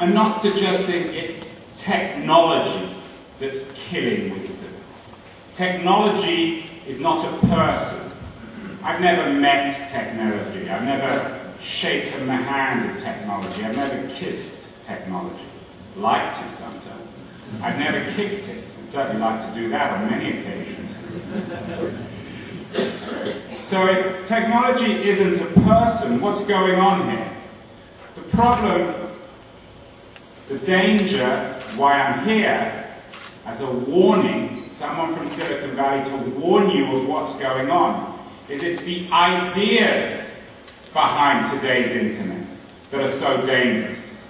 I'm not suggesting it's technology that's killing wisdom. Technology is not a person. I've never met technology. I've never shaken the hand of technology. I've never kissed technology. Like to sometimes. I've never kicked it. I'd certainly like to do that on many occasions. So if technology isn't a person, what's going on here? The problem, the danger, why I'm here, as a warning, someone from Silicon Valley to warn you of what's going on, is it's the ideas behind today's internet that are so dangerous,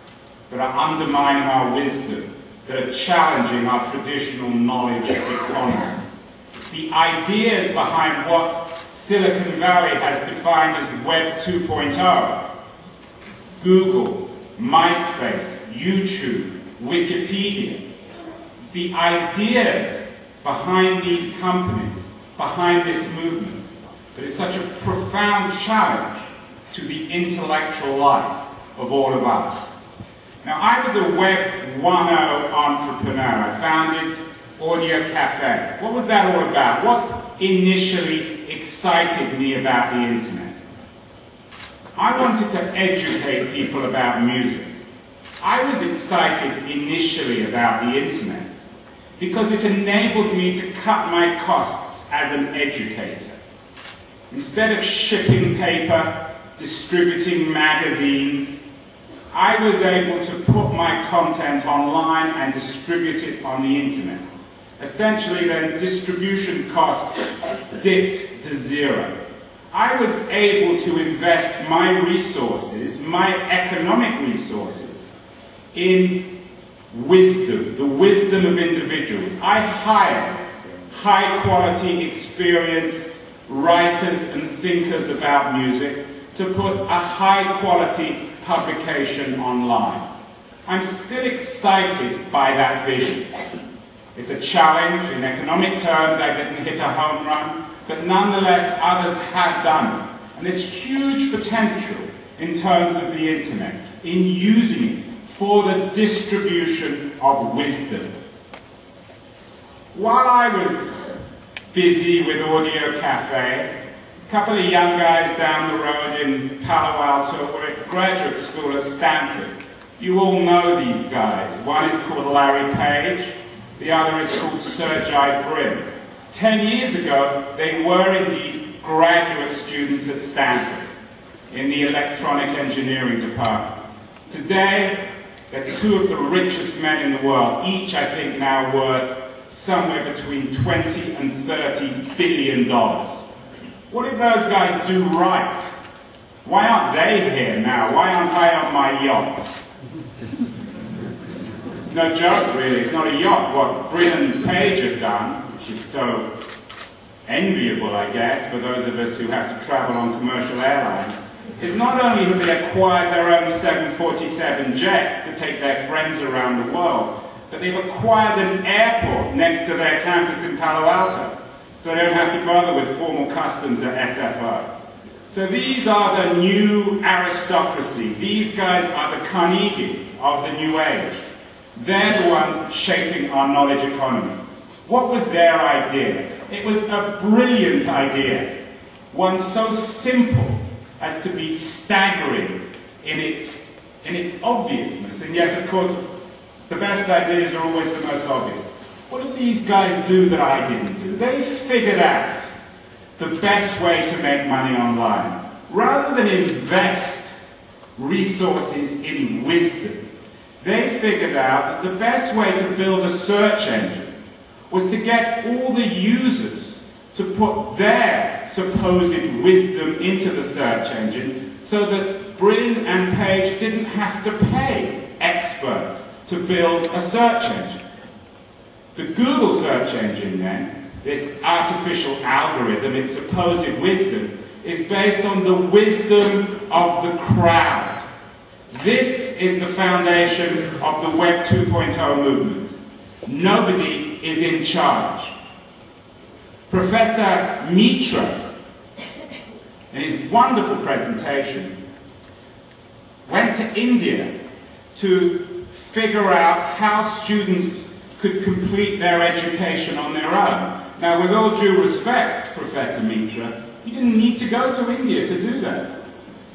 that are undermining our wisdom, that are challenging our traditional knowledge economy. It's the ideas behind what Silicon Valley has defined as Web 2.0. Google, MySpace, YouTube, Wikipedia. It's the ideas behind these companies, behind this movement, that is such a profound challenge to the intellectual life of all of us. Now, I was a Web 1.0 entrepreneur. I founded Audio Cafe. What was that all about? What initially excited me about the internet? I wanted to educate people about music. I was excited initially about the internet because it enabled me to cut my costs as an educator. Instead of shipping paper, distributing magazines, I was able to put my content online and distribute it on the internet. Essentially, then, distribution costs dipped to zero. I was able to invest my resources, my economic resources, in wisdom, the wisdom of individuals. I hired high-quality, experienced writers and thinkers about music to put a high-quality publication online. I'm still excited by that vision. It's a challenge. In economic terms, I didn't hit a home run, but nonetheless, others have done it. And there's huge potential in terms of the internet, in using it for the distribution of wisdom. While I was busy with Audio Cafe, a couple of young guys down the road in Palo Alto were at graduate school at Stanford. You all know these guys. One is called Larry Page, the other is called Sergey Brin. 10 years ago, they were indeed graduate students at Stanford in the electronic engineering department. Today, they're two of the richest men in the world, each, I think, now worth somewhere between $20 and $30 billion. What did those guys do right? Why aren't they here now? Why aren't I on my yacht? It's no joke, really. It's not a yacht. What Brin and Page have done, which is so enviable, I guess, for those of us who have to travel on commercial airlines, is not only have they acquired their own 747 jets to take their friends around the world, but they've acquired an airport next to their campus in Palo Alto, so they don't have to bother with formal customs at SFO. So these are the new aristocracy. These guys are the Carnegies of the new age. They're the ones shaping our knowledge economy. What was their idea? It was a brilliant idea, one so simple as to be staggering in its obviousness, and yet, of course, the best ideas are always the most obvious. What did these guys do that I didn't do? They figured out the best way to make money online. Rather than invest resources in wisdom, they figured out that the best way to build a search engine was to get all the users to put their supposed wisdom into the search engine so that Brin and Page didn't have to pay experts to build a search engine. The Google search engine, then, this artificial algorithm, its supposed wisdom, is based on the wisdom of the crowd. This is the foundation of the Web 2.0 movement. Nobody is in charge. Professor Mitra, in his wonderful presentation, went to India to figure out how students could complete their education on their own. Now, with all due respect, Professor Mitra, you didn't need to go to India to do that.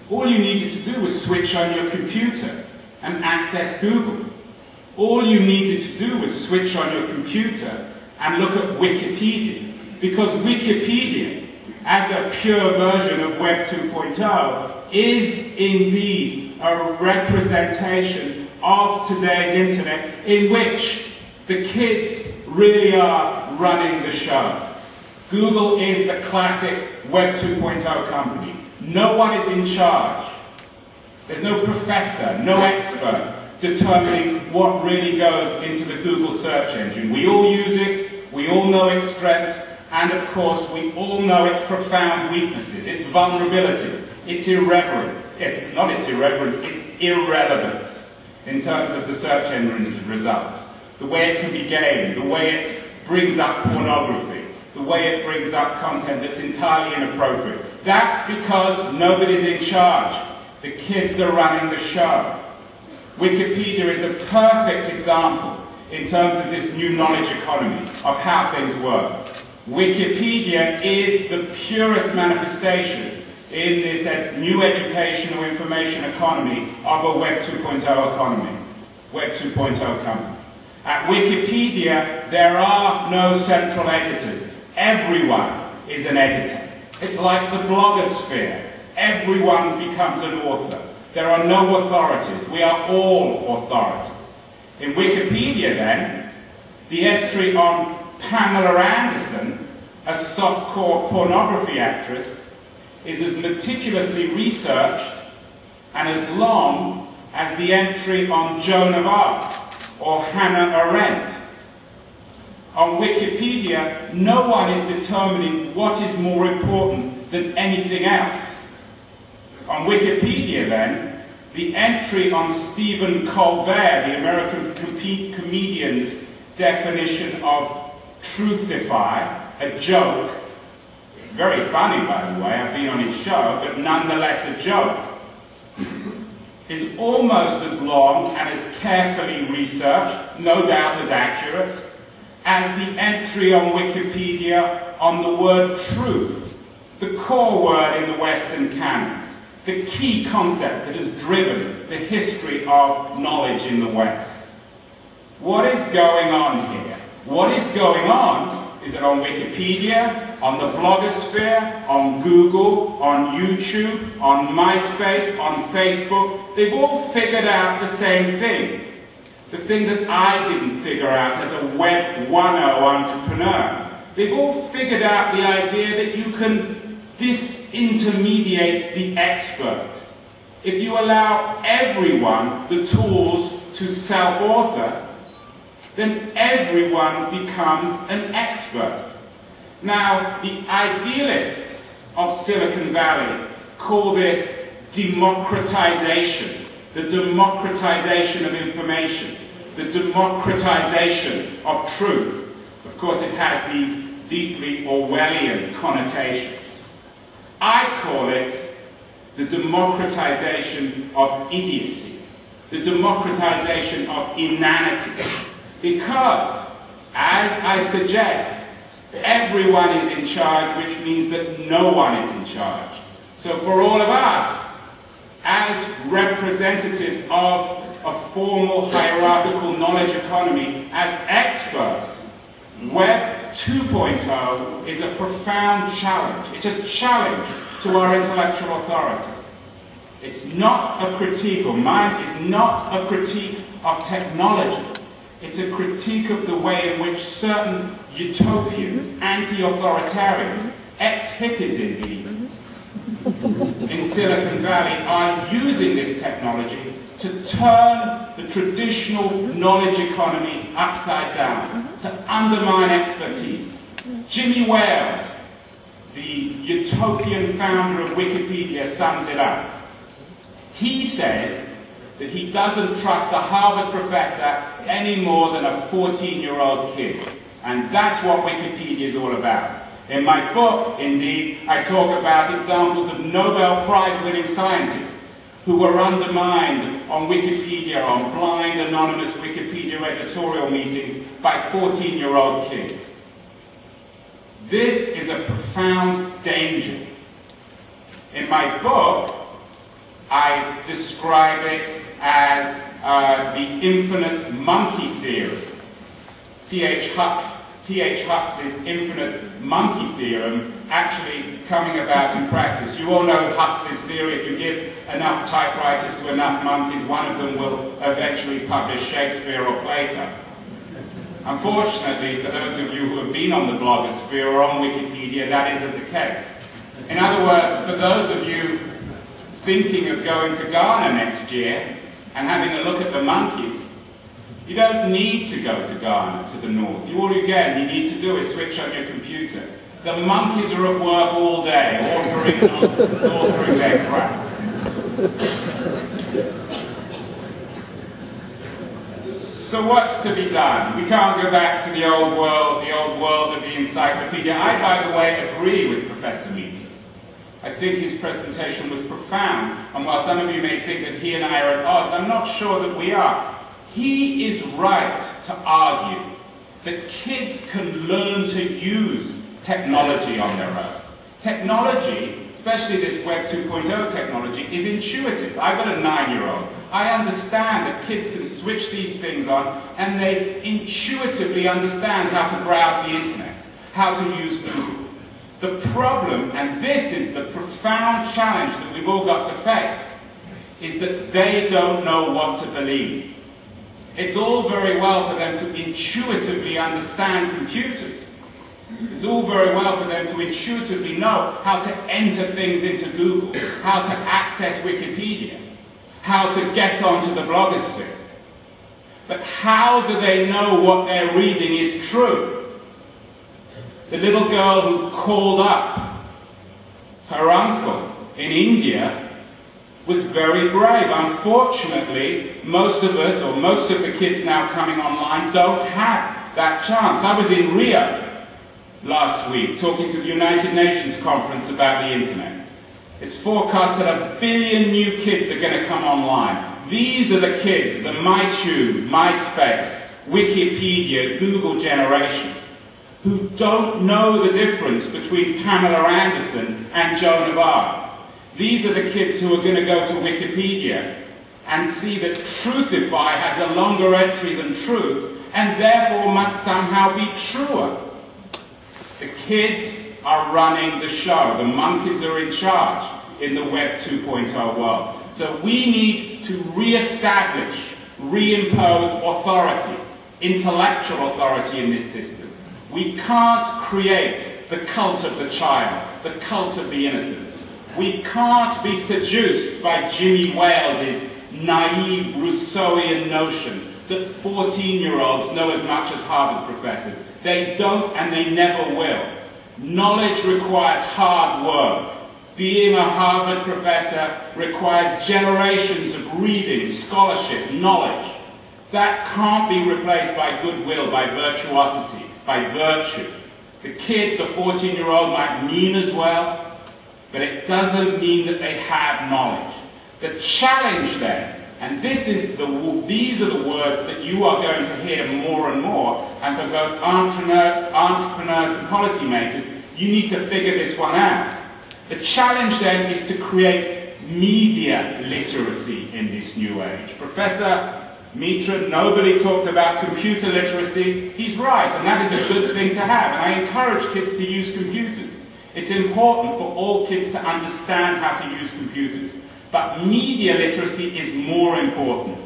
All you needed to do was switch on your computer and access Google. All you needed to do was switch on your computer and look at Wikipedia, because Wikipedia, as a pure version of Web 2.0, is indeed a representation of today's internet in which the kids really are running the show. Google is the classic Web 2.0 company. No one is in charge. There's no professor, no expert determining what really goes into the Google search engine. We all use it, we all know its strengths, and of course we all know its profound weaknesses, its vulnerabilities, its irreverence. Yes, it's not its irreverence, its irrelevance in terms of the search engine results. The way it can be gamed, the way it brings up pornography, the way it brings up content that's entirely inappropriate. That's because nobody's in charge. The kids are running the show. Wikipedia is a perfect example in terms of this new knowledge economy of how things work. Wikipedia is the purest manifestation in this new educational information economy of a Web 2.0 economy, Web 2.0 company. At Wikipedia, there are no central editors. Everyone is an editor. It's like the blogosphere. Everyone becomes an author. There are no authorities. We are all authorities. In Wikipedia, then, the entry on Pamela Anderson, a softcore pornography actress, is as meticulously researched and as long as the entry on Joan of Arc or Hannah Arendt. On Wikipedia, no one is determining what is more important than anything else. On Wikipedia, then, the entry on Stephen Colbert, the American comedian's definition of truthify, a joke, very funny, by the way, I've been on his show, but nonetheless a joke, is almost as long and as carefully researched, no doubt as accurate, as the entry on Wikipedia on the word truth, the core word in the Western canon, the key concept that has driven the history of knowledge in the West. What is going on here? What is going on is that on Wikipedia, on the blogosphere, on Google, on YouTube, on MySpace, on Facebook, they've all figured out the same thing. The thing that I didn't figure out as a Web 1.0 entrepreneur. They've all figured out the idea that you can disintermediate the expert. If you allow everyone the tools to self-author, then everyone becomes an expert. Now, the idealists of Silicon Valley call this democratization, the democratization of information, the democratization of truth. Of course, it has these deeply Orwellian connotations. I call it the democratization of idiocy, the democratization of inanity, because, as I suggest, everyone is in charge, which means that no one is in charge. So for all of us, as representatives of a formal hierarchical knowledge economy, as experts, Web 2.0 is a profound challenge. It's a challenge to our intellectual authority. It's not a critique, or mine is not a critique of technology. It's a critique of the way in which certain utopians, anti-authoritarians, ex-hippies indeed, in Silicon Valley are using this technology to turn the traditional knowledge economy upside down, to undermine expertise. Jimmy Wales, the utopian founder of Wikipedia, sums it up. He says that he doesn't trust a Harvard professor any more than a 14-year-old kid. And that's what Wikipedia is all about. In my book, indeed, I talk about examples of Nobel Prize-winning scientists who were undermined on Wikipedia, on blind, anonymous Wikipedia editorial meetings by 14-year-old kids. This is a profound danger. In my book, I describe it as the infinite monkey theory. T.H. Huxley's infinite monkey theorem actually coming about in practice. You all know Huxley's theory: if you give enough typewriters to enough monkeys, one of them will eventually publish Shakespeare or Plato. Unfortunately, for those of you who have been on the blogosphere or on Wikipedia, that isn't the case. In other words, for those of you thinking of going to Ghana next year and having a look at the monkeys, you don't need to go to Ghana, to the north. All you need to do is switch on your computer. The monkeys are at work all day, authoring nonsense, authoring their crap. So what's to be done? We can't go back to the old world of the encyclopedia. I, by the way, agree with Professor Mead. I think his presentation was profound, and while some of you may think that he and I are at odds, I'm not sure that we are. He is right to argue that kids can learn to use technology on their own. Technology, especially this Web 2.0 technology, is intuitive. I've got a 9-year-old. I understand that kids can switch these things on and they intuitively understand how to browse the internet, how to use Google. The problem, and this is the profound challenge that we've all got to face, is that they don't know what to believe. It's all very well for them to intuitively understand computers. It's all very well for them to intuitively know how to enter things into Google, how to access Wikipedia, how to get onto the blogosphere. But how do they know what they're reading is true? The little girl who called up her uncle in India was very brave. Unfortunately, most of us, or most of the kids now coming online, don't have that chance. I was in Rio last week talking to the United Nations conference about the internet. It's forecast that 1 billion new kids are going to come online. These are the kids, the MyTube, MySpace, Wikipedia, Google generation, who don't know the difference between Pamela Anderson and Joan of Arc. These are the kids who are going to go to Wikipedia and see that Truthify has a longer entry than truth and therefore must somehow be truer. The kids are running the show. The monkeys are in charge in the Web 2.0 world. So we need to re-establish, reimpose authority, intellectual authority in this system. We can't create the cult of the child, the cult of the innocence. We can't be seduced by Jimmy Wales's naive Rousseauian notion that 14-year-olds know as much as Harvard professors. They don't and they never will. Knowledge requires hard work. Being a Harvard professor requires generations of reading, scholarship, knowledge. That can't be replaced by goodwill, by virtuosity, by virtue. The kid, the 14-year-old, might mean as well, but it doesn't mean that they have knowledge. The challenge then, and these are the words that you are going to hear more and more, and for both entrepreneurs and policymakers, you need to figure this one out. The challenge then is to create media literacy in this new age. Professor Mitra nobly talked about computer literacy. He's right, and that is a good thing to have, and I encourage kids to use computers. It's important for all kids to understand how to use computers. But media literacy is more important.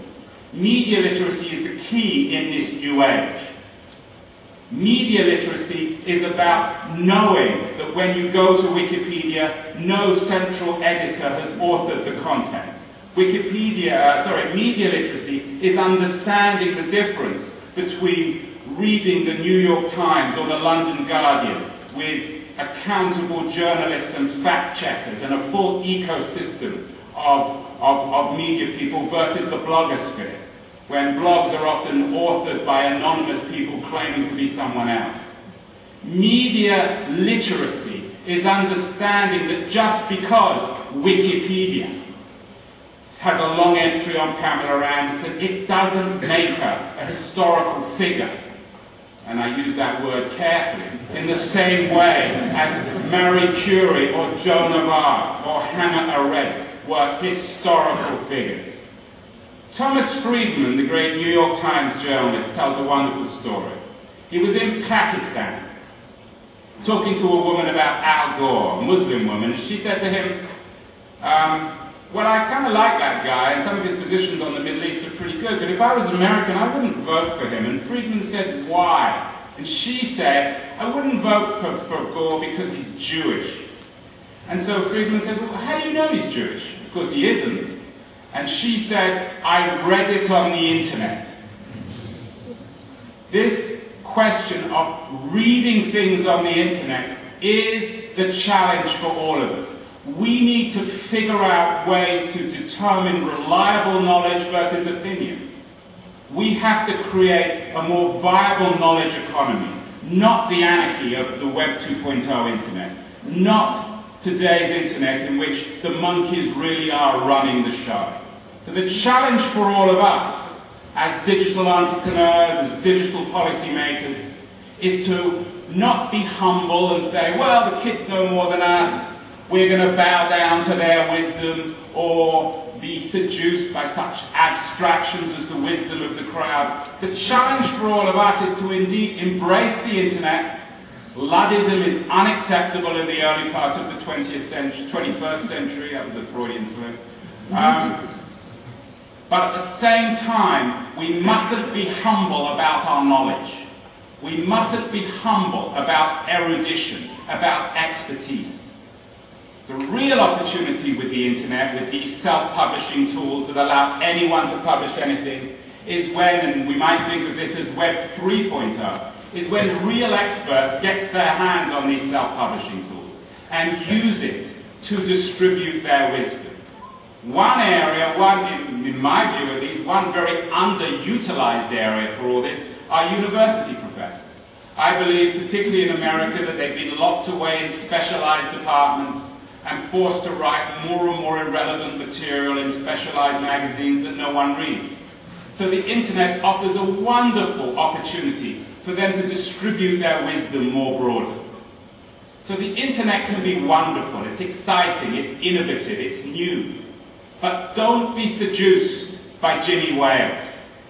Media literacy is the key in this new age. Media literacy is about knowing that when you go to Wikipedia, no central editor has authored the content. Media literacy is understanding the difference between reading the New York Times or the London Guardian with accountable journalists and fact checkers and a full ecosystem of media people versus the blogosphere, when blogs are often authored by anonymous people claiming to be someone else. Media literacy is understanding that just because Wikipedia has a long entry on Pamela Anderson. It doesn't make her a historical figure, and I use that word carefully, in the same way as Marie Curie or Joan of Arc or Hannah Arendt were historical figures. Thomas Friedman, the great New York Times journalist, tells a wonderful story. He was in Pakistan talking to a woman about Al Gore, a Muslim woman, and she said to him, well, I kind of like that guy, and some of his positions on the Middle East are pretty good, but if I was American, I wouldn't vote for him. And Friedman said, why? And she said, I wouldn't vote for Gore because he's Jewish. And so Friedman said, well, how do you know he's Jewish? Of course he isn't. And she said, I read it on the internet. This question of reading things on the internet is the challenge for all of us. We need to figure out ways to determine reliable knowledge versus opinion. We have to create a more viable knowledge economy, not the anarchy of the Web 2.0 internet, not today's internet in which the monkeys really are running the show. So the challenge for all of us as digital entrepreneurs, as digital policymakers, is to not be humble and say, well, the kids know more than us, we're going to bow down to their wisdom, or be seduced by such abstractions as the wisdom of the crowd. The challenge for all of us is to indeed embrace the internet. Luddism is unacceptable in the early part of the 21st century. That was a Freudian slip. But at the same time, we mustn't be humble about our knowledge. We mustn't be humble about erudition, about expertise. The real opportunity with the internet, with these self-publishing tools that allow anyone to publish anything, is when, and we might think of this as Web 3.0, is when real experts get their hands on these self-publishing tools and use it to distribute their wisdom. One area, in my view at least, one very underutilized area for all this are university professors. I believe, particularly in America, that they've been locked away in specialized departments and forced to write more and more irrelevant material in specialized magazines that no one reads. So the internet offers a wonderful opportunity for them to distribute their wisdom more broadly. So the internet can be wonderful, it's exciting, it's innovative, it's new. But don't be seduced by Jimmy Wales.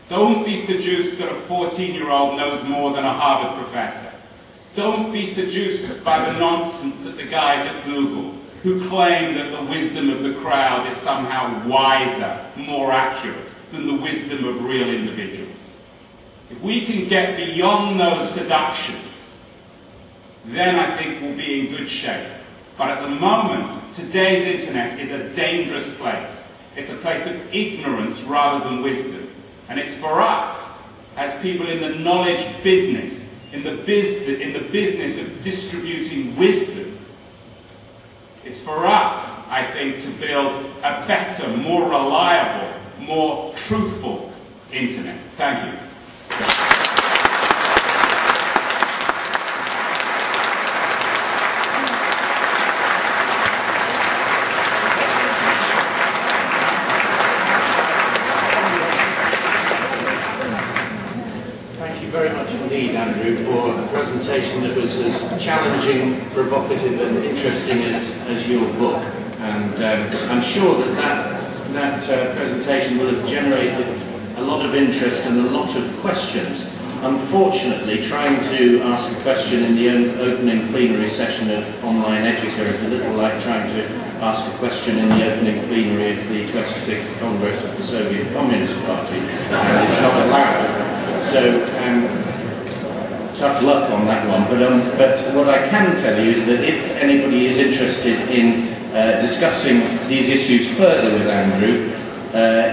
Don't be seduced that a 14-year-old knows more than a Harvard professor. Don't be seduced by the nonsense of the guys at Google who claim that the wisdom of the crowd is somehow wiser, more accurate than the wisdom of real individuals. If we can get beyond those seductions, then I think we'll be in good shape. But at the moment, today's internet is a dangerous place. It's a place of ignorance rather than wisdom. And it's for us, as people in the knowledge business, in the business of distributing wisdom, it's for us, I think, to build a better, more reliable, more truthful internet. Thank you. Very much indeed, Andrew, for a presentation that was as challenging, provocative and interesting as your book. And I'm sure that presentation will have generated a lot of interest and a lot of questions. Unfortunately, trying to ask a question in the opening plenary session of Online Educa is a little like trying to ask a question in the opening plenary of the 26th Congress of the Soviet Communist Party, and it's not allowed. So, tough luck on that one, but what I can tell you is that if anybody is interested in discussing these issues further with Andrew,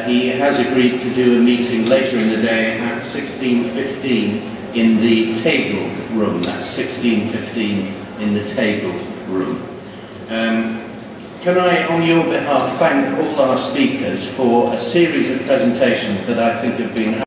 he has agreed to do a meeting later in the day at 16:15 in the table room. That's 16:15 in the table room. Can I, on your behalf, thank all our speakers for a series of presentations that I think have been